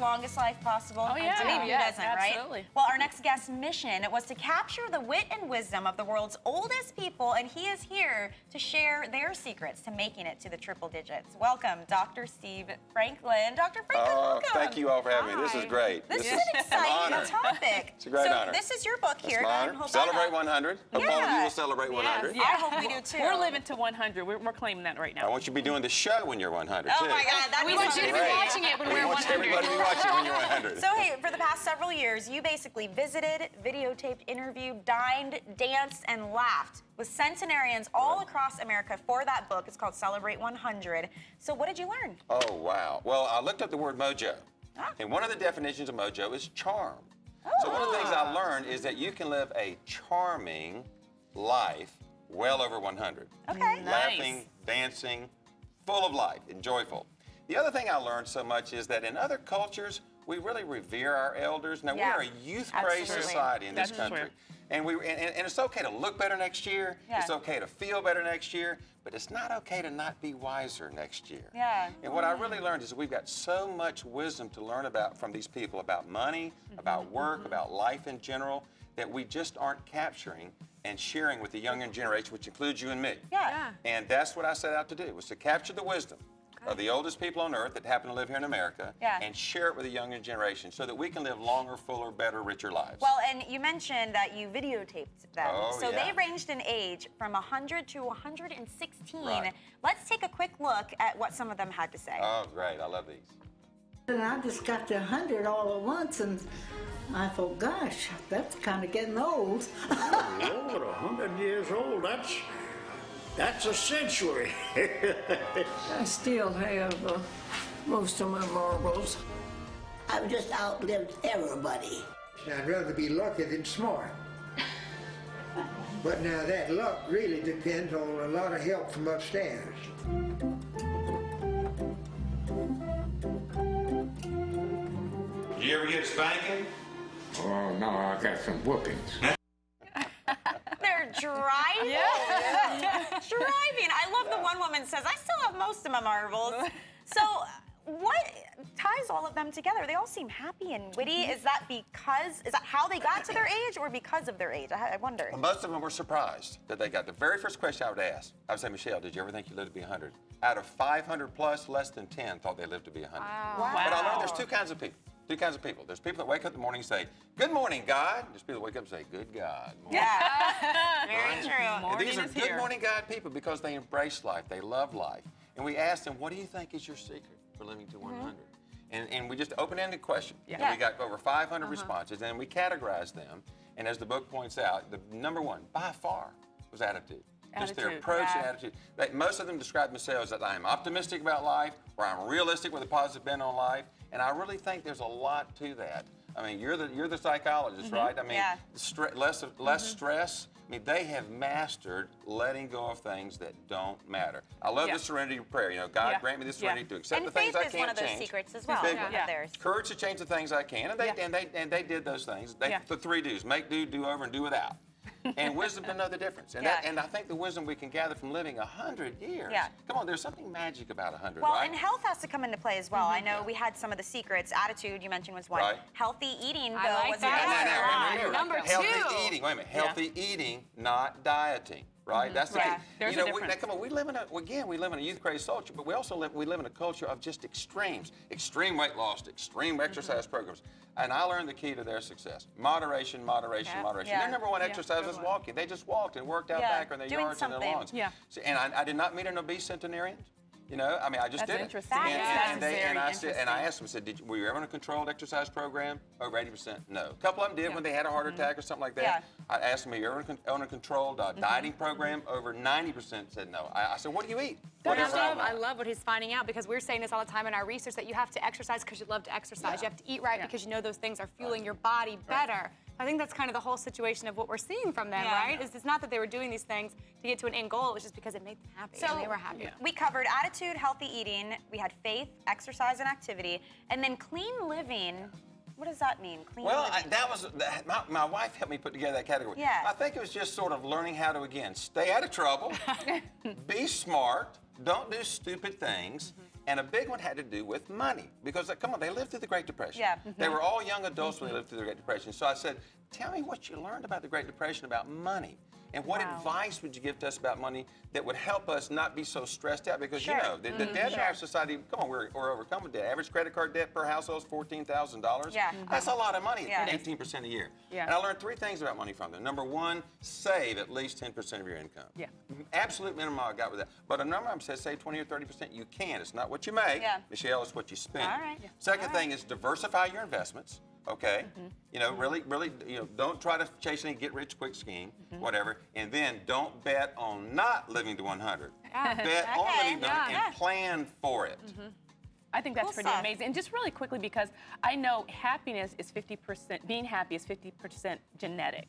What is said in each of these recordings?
longest life possible. Oh, yeah. I mean, who doesn't, absolutely. right? Well, our next guest's mission was to capture the wit and wisdom of the world's oldest people, and he is here to share their secrets to making it to the triple digits. Welcome, Dr. Steve Franklin. Dr. Franklin, welcome. Thank you all for having me. This is great. This is an exciting topic. It's a great honor. This is your book here. Celebrate 100. Hope all of you will celebrate 100. I hope we do too. We're living to 100. We're claiming that right now. I want you to be doing the show when you're 100 too. Oh my God, we want you to be watching it when we're 100. We want everybody to be watching when you're 100. So hey, for the past several years, you basically visited, videotaped, interviewed, dined, danced, and laughed with centenarians all across America for that book. It's called Celebrate 100. So what did you learn? Oh, wow. Well, I looked up the word mojo. And one of the definitions of mojo is charm. So one of the things I learned is that you can live a charming life well over 100. Okay. Laughing, dancing, full of life and joyful. The other thing I learned so much is that in other cultures, we really revere our elders. Now, we're a youth-crazed society in this country. And it's okay to look better next year. It's okay to feel better next year. But it's not okay to not be wiser next year. And what I really learned is that we've got so much wisdom to learn about from these people, about money, about work, about life in general, that we just aren't capturing and sharing with the younger generation, which includes you and me. And that's what I set out to do, was to capture the wisdom of the oldest people on earth that happen to live here in America and share it with the younger generation so that we can live longer, fuller, better, richer lives. Well, and you mentioned that you videotaped them. So they ranged in age from 100 to 116. Let's take a quick look at what some of them had to say. Oh, great. I love these. And I just got to 100 all at once, and I thought, gosh, that's kind of getting old. Oh, Lord, 100 years old, that's a century. I still have most of my marbles. I've just outlived everybody. I'd rather be lucky than smart. But now that luck really depends on a lot of help from upstairs. Did you ever get a spanking? Oh, no, I got some whoopings. They're driving. Driving. I love the one woman says, I still have most of my marbles. So what ties all of them together? They all seem happy and witty. Is that how they got to their age or because of their age? I wonder. Well, most of them were surprised that they got the very first question I would ask. I would say, Michelle, did you ever think you lived to be 100? Out of 500 plus, less than 10 thought they lived to be 100. Wow. But I learned there's two kinds of people. Two kinds of people. There's people that wake up in the morning and say, good morning, God. There's people that wake up and say, good God. Very true. And these are good morning, God people because they embrace life. They love life. And we asked them, what do you think is your secret for living to 100? And we just open-ended question. And we got over 500 responses, and we categorized them. And as the book points out, the number one, by far, was attitude. Just their approach and attitude. Most of them describe themselves as I am optimistic about life, or I'm realistic with a positive bent on life. And I really think there's a lot to that. I mean, you're the psychologist, right? I mean, less stress. I mean, they have mastered letting go of things that don't matter. I love the serenity prayer. You know, God grant me the serenity to accept the things I can't change. And faith is one of those secrets as well. Theirs. Courage to change the things I can, and they did those things. The 3 do's: make, do over, and do without. And wisdom to know the difference. And, and I think the wisdom we can gather from living 100 years. Come on, there's something magic about 100, well, right? and health has to come into play as well. I know we had some of the secrets. Attitude, you mentioned, was one. Healthy eating, though, was another. Number 2. Healthy eating, wait a minute. Healthy eating, not dieting. Right, that's the key. There's a difference. Come on, we live in a youth-crazed culture, but we also live in a culture of just extremes, extreme weight loss, extreme exercise programs. And I learned the key to their success: moderation, moderation, moderation. Their number one exercise was walking. They just walked and worked out back in their yards and their lawns. So, and I did not meet an obese centenarian. You know, I mean, I just did it. Interesting. And I asked them, I said, were you ever on a controlled exercise program? Over 80%, no. A couple of them did when they had a heart attack or something like that. I asked them, are you ever on a controlled dieting program? Over 90% said no. I said, what do you eat? I love what he's finding out, because we're saying this all the time in our research, that you have to exercise because you love to exercise. You have to eat right because you know those things are fueling your body better. I think that's kind of the whole situation of what we're seeing from them, right? It's not that they were doing these things to get to an end goal, it was just because it made them happy, and they were happy. We covered attitude, healthy eating, we had faith, exercise and activity, and then clean living What does that mean? Clean Well, living? that was my wife helped me put together that category. Yeah. I think it was just sort of learning how to, again, stay out of trouble, be smart, don't do stupid things. And a big one had to do with money. Because, come on, they lived through the Great Depression. Yeah. They were all young adults when they lived through the Great Depression. So I said, tell me what you learned about the Great Depression about money. And what advice would you give to us about money that would help us not be so stressed out? Because, you know, the debt in our society, come on, we're overcome with debt. Average credit card debt per household is $14,000. Yeah. That's a lot of money, 18% a year. Yeah. And I learned 3 things about money from them. Number 1, save at least 10% of your income. Yeah. Absolute minimum I got with that. But a number of them says save 20 or 30%. You can. It's not what you make, Michelle, it's what you spend. All right. Second thing is diversify your investments. Okay, you know, really, you know, don't try to chase any get-rich-quick scheme, whatever, and then don't bet on not living to 100. Bet on living to 100 and plan for it. I think that's pretty amazing. And just really quickly, because I know happiness is 50%, being happy is 50% genetic.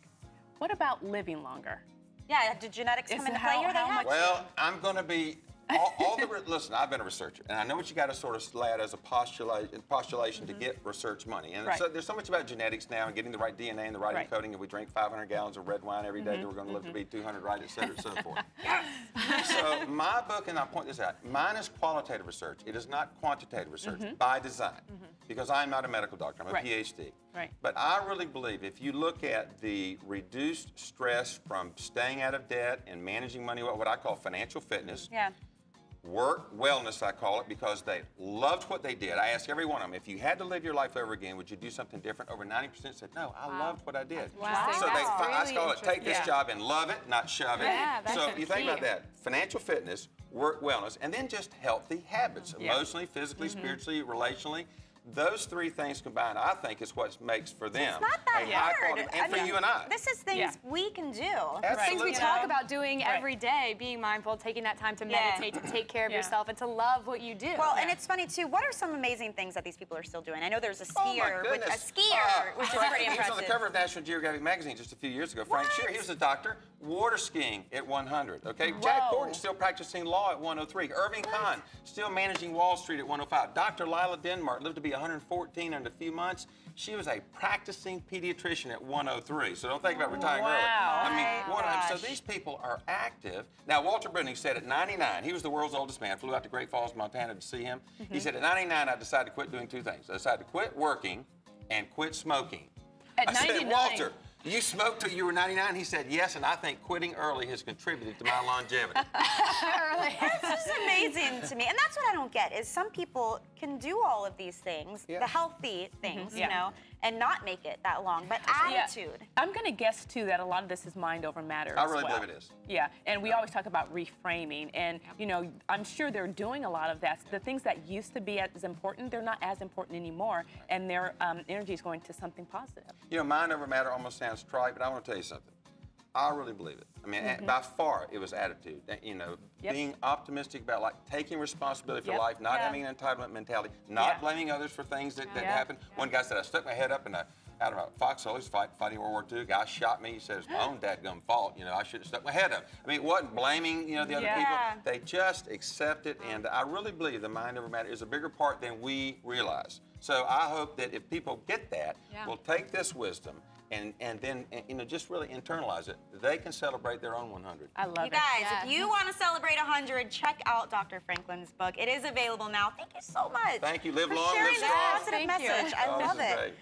What about living longer? Yeah, did genetics come into play here? Well, I'm going to be... listen, I've been a researcher, and I know what you got to sort of lay out as a postulation to get research money. And so there's so much about genetics now and getting the right DNA and the right encoding. If we drink 500 gallons of red wine every day, then we're going to live to be 200, right, et cetera, and so forth. So my book, and I'll point this out, mine is qualitative research. It is not quantitative research by design, because I'm not a medical doctor. I'm a PhD. But I really believe if you look at the reduced stress from staying out of debt and managing money, what I call financial fitness, work wellness, I call it, because they loved what they did. I asked every one of them, if you had to live your life over again, would you do something different? Over 90% said, no, I loved what I did. So I call it, take this job and love it, not shove it. So you think about that, financial fitness, work wellness, and then just healthy habits, emotionally, physically, spiritually, relationally. Those 3 things combined, I think, is what makes for them it's not that hard. And for you and I. This is things we can do. Things we talk about doing every day, being mindful, taking that time to meditate, to take care of yourself, and to love what you do. Well, and it's funny, too. What are some amazing things that these people are still doing? I know there's a skier, which is pretty impressive. He was on the cover of National Geographic magazine just a few years ago. Frank Shearer, he was a doctor, water skiing at 100, okay? Jack Gordon still practicing law at 103. Irving Kahn still managing Wall Street at 105. Dr. Lila Denmark lived to be 114 in a few months. She was a practicing pediatrician at 103. So don't think about retiring early. I mean, so these people are active. Now, Walter Bruning said at 99, he was the world's oldest man, flew out to Great Falls, Montana to see him. He said, at 99, I decided to quit doing 2 things. I decided to quit working and quit smoking. At 99. I said, Walter, You smoked till you were 99? He said, yes, and I think quitting early has contributed to my longevity. That's just amazing to me. And that's what I don't get, is some people can do all of these things, the healthy things, you know, and not make it that long. But attitude. I'm going to guess, too, that a lot of this is mind over matter I really believe it is. Yeah, and we always talk about reframing. And, you know, I'm sure they're doing a lot of that. The things that used to be as important, they're not as important anymore. And their energy is going to something positive. You know, mind over matter almost sounds trite, but I want to tell you something. I really believe it. I mean, by far, it was attitude. You know, being optimistic about, like, taking responsibility for life, not having an entitlement mentality, not blaming others for things that happen. One guy said, I stuck my head up in a, out of a foxhole. He's fighting World War II. A guy shot me. He said, it's my own dadgum fault. You know, I should have stuck my head up. I mean, it wasn't blaming, you know, the other people. They just accept it. And I really believe the mind over matter is a bigger part than we realize. So I hope that if people get that, we'll take this wisdom and then, you know, just really internalize it. They can celebrate their own 100. I love it. You guys, if you want to celebrate 100, check out Dr. Franklin's book. It is available now. Thank you so much. Thank you. Live for long, sharing live this strong. positive message. I love it.